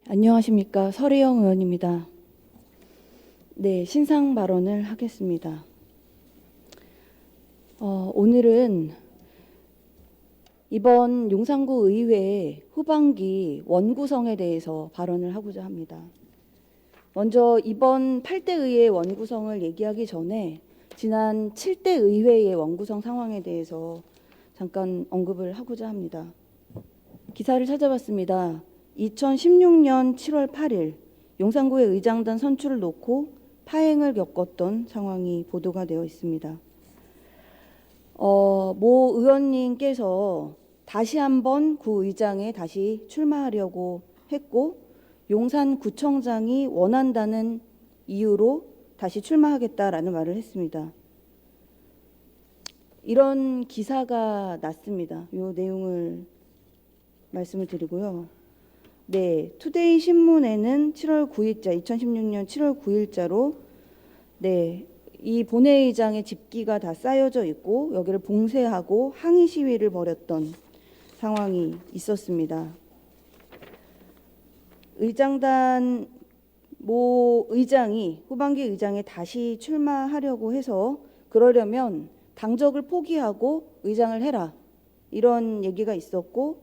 안녕하십니까. 설혜영 의원입니다. 네, 신상 발언을 하겠습니다. 오늘은 이번 용산구 의회 후반기 원구성에 대해서 발언을 하고자 합니다. 먼저 이번 8대 의회 원구성을 얘기하기 전에 지난 7대 의회의 원구성 상황에 대해서 잠깐 언급을 하고자 합니다. 기사를 찾아봤습니다. 2016년 7월 8일 용산구의 의장단 선출을 놓고 파행을 겪었던 상황이 보도가 되어 있습니다. 모 의원님께서 다시 한번 구의장에 다시 출마하려고 했고 용산구청장이 원한다는 이유로 다시 출마하겠다라는 말을 했습니다. 이런 기사가 났습니다. 이 내용을 말씀을 드리고요. 네, 투데이 신문에는 7월 9일자, 2016년 7월 9일자로 이 본회의장에 집기가 다 쌓여져 있고 여기를 봉쇄하고 항의 시위를 벌였던 상황이 있었습니다. 의장단 모 의장이 후반기 의장에 다시 출마하려고 해서 그러려면 당적을 포기하고 의장을 해라 이런 얘기가 있었고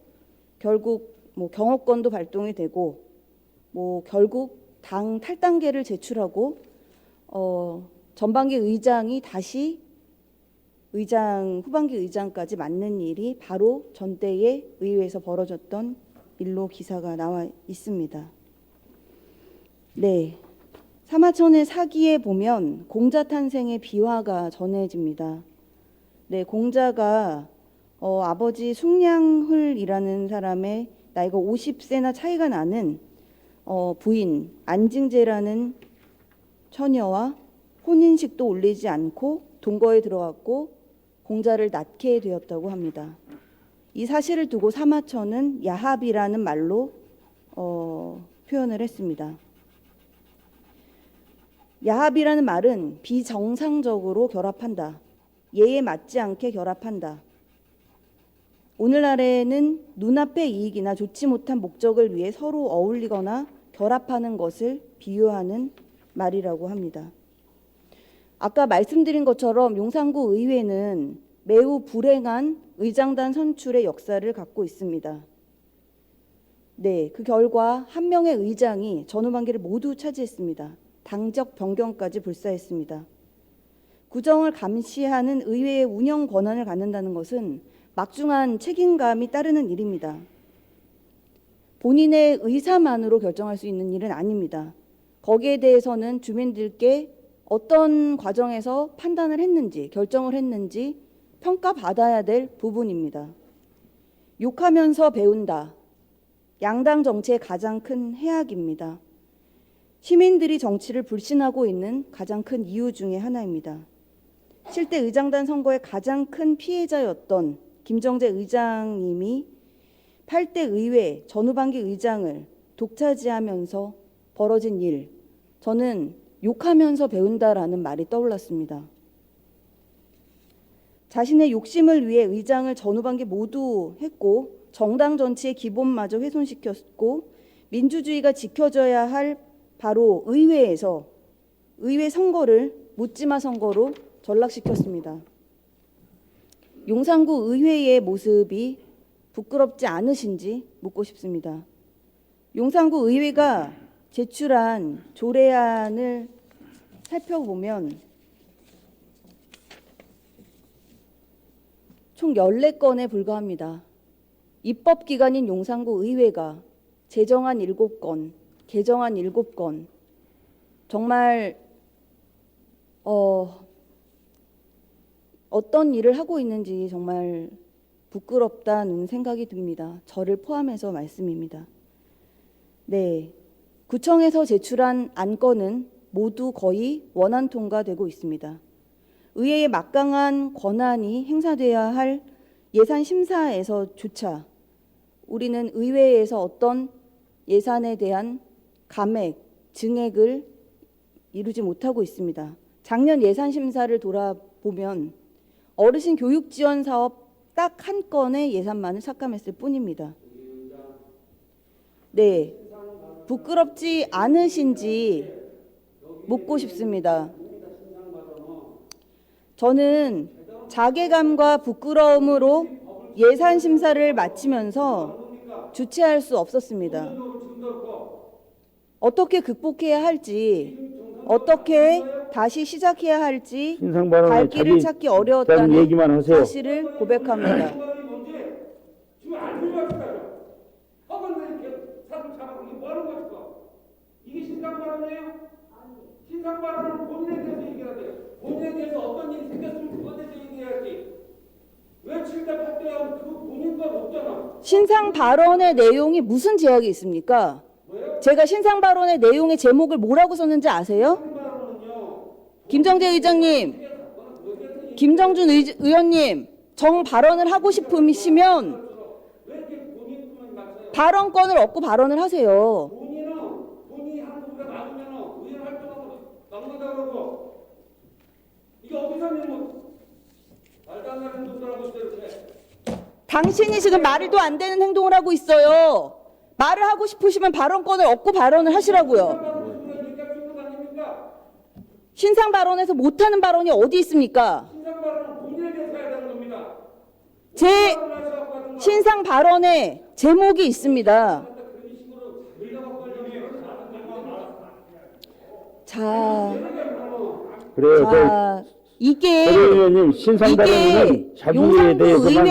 결국 경호권도 발동이 되고 결국 당 탈당계를 제출하고 전반기 의장이 다시 후반기 의장까지 맡는 일이 바로 전대의 의회에서 벌어졌던 일로 기사가 나와 있습니다. 네, 사마천의 사기에 보면 공자 탄생의 비화가 전해집니다. 네, 공자가 아버지 숭량흘이라는 사람의 나이가 50세나 차이가 나는 부인 안징제라는 처녀와 혼인식도 올리지 않고 동거에 들어갔고 공자를 낳게 되었다고 합니다. 이 사실을 두고 사마천은 야합이라는 말로 표현을 했습니다. 야합이라는 말은 비정상적으로 결합한다. 예에 맞지 않게 결합한다. 오늘날에는 눈앞의 이익이나 좋지 못한 목적을 위해 서로 어울리거나 결합하는 것을 비유하는 말이라고 합니다. 아까 말씀드린 것처럼 용산구 의회는 매우 불행한 의장단 선출의 역사를 갖고 있습니다. 네, 그 결과 한 명의 의장이 전후반기를 모두 차지했습니다. 당적 변경까지 불사했습니다. 구정을 감시하는 의회의 운영 권한을 갖는다는 것은 막중한 책임감이 따르는 일입니다. 본인의 의사만으로 결정할 수 있는 일은 아닙니다. 거기에 대해서는 주민들께 어떤 과정에서 판단을 했는지, 결정을 했는지 평가받아야 될 부분입니다. 욕하면서 배운다. 양당 정치의 가장 큰 해악입니다. 시민들이 정치를 불신하고 있는 가장 큰 이유 중에 하나입니다. 7대 의장단 선거의 가장 큰 피해자였던 김정재 의장님이 8대 의회 전후반기 의장을 독차지하면서 벌어진 일, 저는 욕하면서 배운다라는 말이 떠올랐습니다. 자신의 욕심을 위해 의장을 전후반기 모두 했고 정당 정치의 기본마저 훼손시켰고 민주주의가 지켜져야 할 바로 의회에서 의회 선거를 묻지마 선거로 전락시켰습니다. 용산구 의회의 모습이 부끄럽지 않으신지 묻고 싶습니다. 용산구 의회가 제출한 조례안을 살펴보면 총 14건에 불과합니다. 입법기관인 용산구 의회가 제정안 7건, 개정안 7건, 정말 어떤 일을 하고 있는지 정말 부끄럽다는 생각이 듭니다. 저를 포함해서 말씀입니다. 네, 구청에서 제출한 안건은 모두 거의 원안 통과되고 있습니다. 의회의 막강한 권한이 행사돼야 할 예산 심사에서조차 우리는 의회에서 어떤 예산에 대한 감액, 증액을 이루지 못하고 있습니다. 작년 예산 심사를 돌아보면 어르신 교육 지원 사업 딱 한 건의 예산만을 삭감했을 뿐입니다. 네, 부끄럽지 않으신지 묻고 싶습니다. 저는 자괴감과 부끄러움으로 예산 심사를 마치면서 주체할 수 없었습니다. 어떻게 극복해야 할지, 어떻게 다시 시작해야 할지 갈 길을 찾기 어려웠다는 얘기만 하세요. 사실을 고백합니다. 이게 신상 발언이에요? 신상 발언은 본인에 대해서 얘기해야 돼요. 본인에 대해서 어떤 일이 생겼으면 그것에 대해서 얘기해야지. 왜 7대 8대 하면 그 본인과 높잖아. 신상 발언의 내용이 무슨 제약이 있습니까? 뭐예요? 제가 신상 발언의 내용의 제목을 뭐라고 썼는지 아세요? 김정재 의장님, 김정준 의원님, 정 발언을 하고 싶으시면 발언권을 얻고 발언을 하세요. 본인이 하는 것보다 많으면 의원 활동하고 막는다 그러고 이게 어디서 뭐 말도 안 되는 것들 하고 있어요. 이렇게. 당신이 지금 말도 안 되는 행동을 하고 있어요. 말을 하고 싶으시면 발언권을 얻고 발언을 하시라고요. 신상 발언에서 못하는 발언이 어디 있습니까? 신상 발언은 본인에 대해서 해야 되는 겁니다. 제 신상 발언에 제목이 있습니다. 자, 이게 의원님 신상 발언은 자기에 대해서만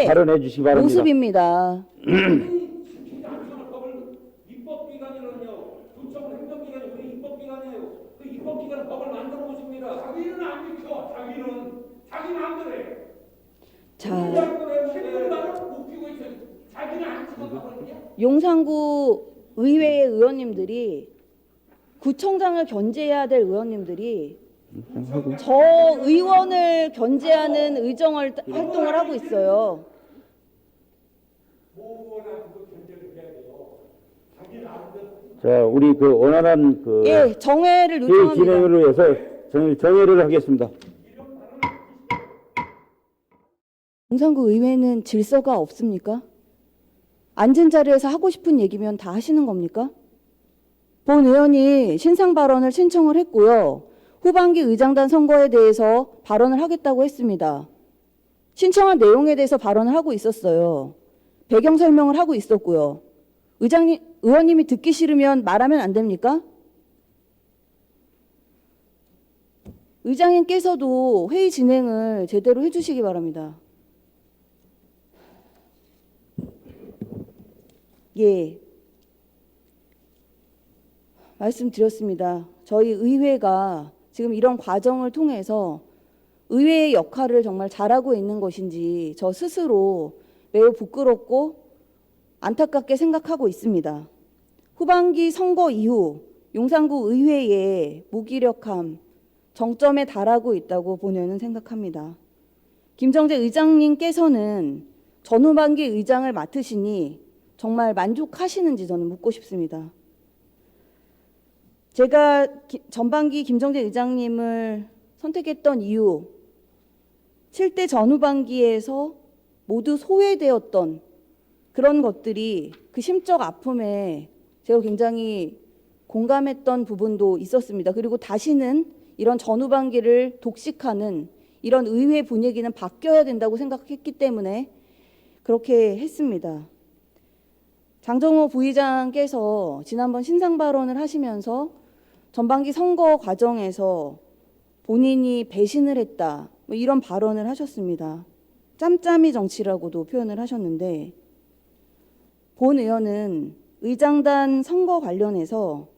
발언해 주시기 바랍니다. 모습입니다. 입법기관이라뇨. 구청 행정기관이 우리 입법기관이에요. 그 입법기관은 법을 만드는 곳입니다. 자기는 안 지켜. 자기 마음대로 해. 자, 자기는 안 지켜. 용산구 의회의 의원님들이 구청장을 견제해야 될 의원님들이 저 의원을 견제하는 의정 활동을 하고 있어요. 자, 우리 그 원활한 그 예, 정회를 회의 요청합니다. 진행을 위해서 정회를 하겠습니다. 용산구 의회는 질서가 없습니까? 앉은 자리에서 하고 싶은 얘기면 다 하시는 겁니까? 본 의원이 신상 발언을 신청을 했고요. 후반기 의장단 선거에 대해서 발언을 하겠다고 했습니다. 신청한 내용에 대해서 발언을 하고 있었어요. 배경 설명을 하고 있었고요. 의원님이 듣기 싫으면 말하면 안 됩니까? 의장님께서도 회의 진행을 제대로 해주시기 바랍니다. 예. 말씀드렸습니다. 저희 의회가 지금 이런 과정을 통해서 의회의 역할을 정말 잘하고 있는 것인지 저 스스로 매우 부끄럽고 안타깝게 생각하고 있습니다. 후반기 선거 이후 용산구 의회의 무기력함, 정점에 달하고 있다고 본의원은 생각합니다. 김정재 의장님께서는 전후반기 의장을 맡으시니 정말 만족하시는지 저는 묻고 싶습니다. 제가 전반기 김정재 의장님을 선택했던 이유, 7대 전후반기에서 모두 소외되었던 그런 것들이 그 심적 아픔에 제가 굉장히 공감했던 부분도 있었습니다. 그리고 다시는 이런 전후반기를 독식하는 이런 의회 분위기는 바뀌어야 된다고 생각했기 때문에 그렇게 했습니다. 장정호 부의장께서 지난번 신상 발언을 하시면서 전반기 선거 과정에서 본인이 배신을 했다, 뭐 이런 발언을 하셨습니다. 짬짬이 정치라고도 표현을 하셨는데, 본 의원은 의장단 선거 관련해서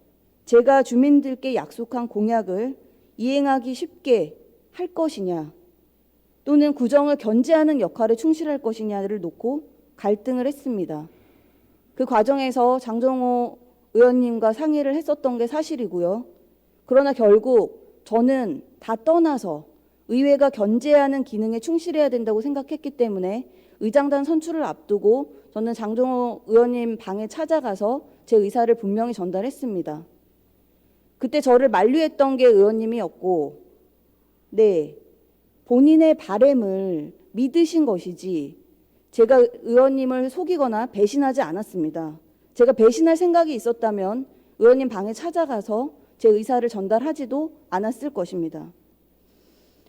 제가 주민들께 약속한 공약을 이행하기 쉽게 할 것이냐, 또는 구정을 견제하는 역할에 충실할 것이냐를 놓고 갈등을 했습니다. 그 과정에서 장정호 의원님과 상의를 했었던 게 사실이고요. 그러나 결국 저는 다 떠나서 의회가 견제하는 기능에 충실해야 된다고 생각했기 때문에 의장단 선출을 앞두고 저는 장정호 의원님 방에 찾아가서 제 의사를 분명히 전달했습니다. 그때 저를 만류했던 게 의원님이었고, 네, 본인의 바램을 믿으신 것이지 제가 의원님을 속이거나 배신하지 않았습니다. 제가 배신할 생각이 있었다면 의원님 방에 찾아가서 제 의사를 전달하지도 않았을 것입니다.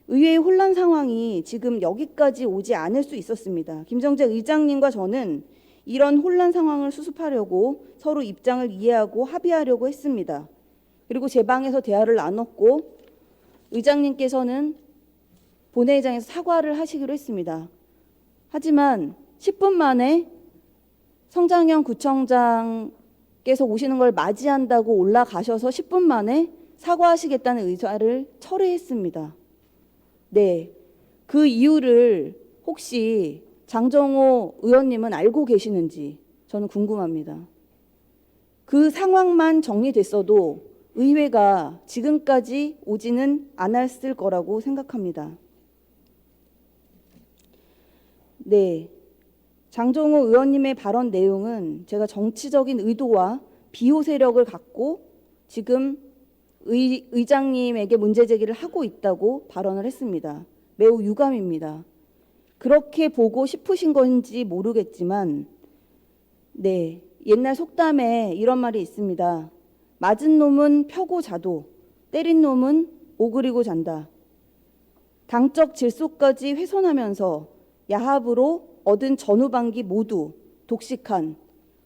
의회의 혼란 상황이 지금 여기까지 오지 않을 수 있었습니다. 김정재 의장님과 저는 이런 혼란 상황을 수습하려고 서로 입장을 이해하고 합의하려고 했습니다. 그리고 제 방에서 대화를 나눴고 의장님께서는 본회의장에서 사과를 하시기로 했습니다. 하지만 10분 만에 성장현 구청장께서 오시는 걸 맞이한다고 올라가셔서 10분 만에 사과하시겠다는 의사를 철회했습니다. 네, 그 이유를 혹시 장정호 의원님은 알고 계시는지 저는 궁금합니다. 그 상황만 정리됐어도 의회가 지금까지 오지는 않았을 거라고 생각합니다. 네, 장정호 의원님의 발언 내용은 제가 정치적인 의도와 비호 세력을 갖고 지금 의장님에게 문제 제기를 하고 있다고 발언을 했습니다. 매우 유감입니다. 그렇게 보고 싶으신 건지 모르겠지만 네, 옛날 속담에 이런 말이 있습니다. 맞은 놈은 펴고 자도 때린 놈은 오그리고 잔다. 당적 질서까지 훼손하면서 야합으로 얻은 전후반기 모두 독식한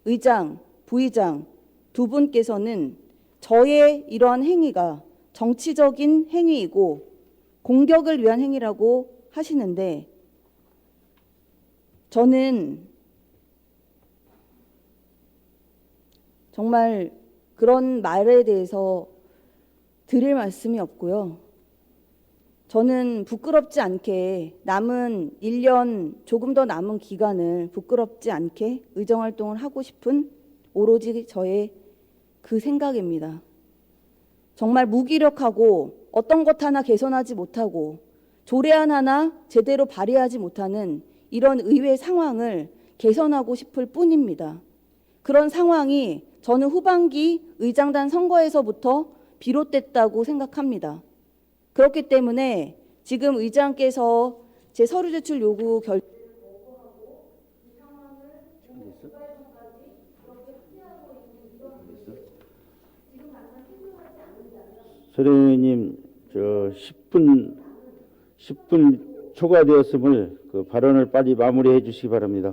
의장, 부의장 두 분께서는 저의 이러한 행위가 정치적인 행위이고 공격을 위한 행위라고 하시는데 저는 정말 그런 말에 대해서 드릴 말씀이 없고요. 저는 부끄럽지 않게 남은 1년 조금 더 남은 기간을 부끄럽지 않게 의정활동을 하고 싶은 오로지 저의 그 생각입니다. 정말 무기력하고 어떤 것 하나 개선하지 못하고 조례안 하나 제대로 발의하지 못하는 이런 의회 상황을 개선하고 싶을 뿐입니다. 그런 상황이 저는 후반기 의장단 선거에서부터 비롯됐다고 생각합니다. 그렇기 때문에 지금 의장께서 제 서류 제출 요구 결정을 거부하고 이 상황을 공개까지 그렇게 합의하고 있는 이런 지금 당장 해결하지 않는다면 소련님, 10분 초과되었음을 그 발언을 빨리 마무리해 주시기 바랍니다.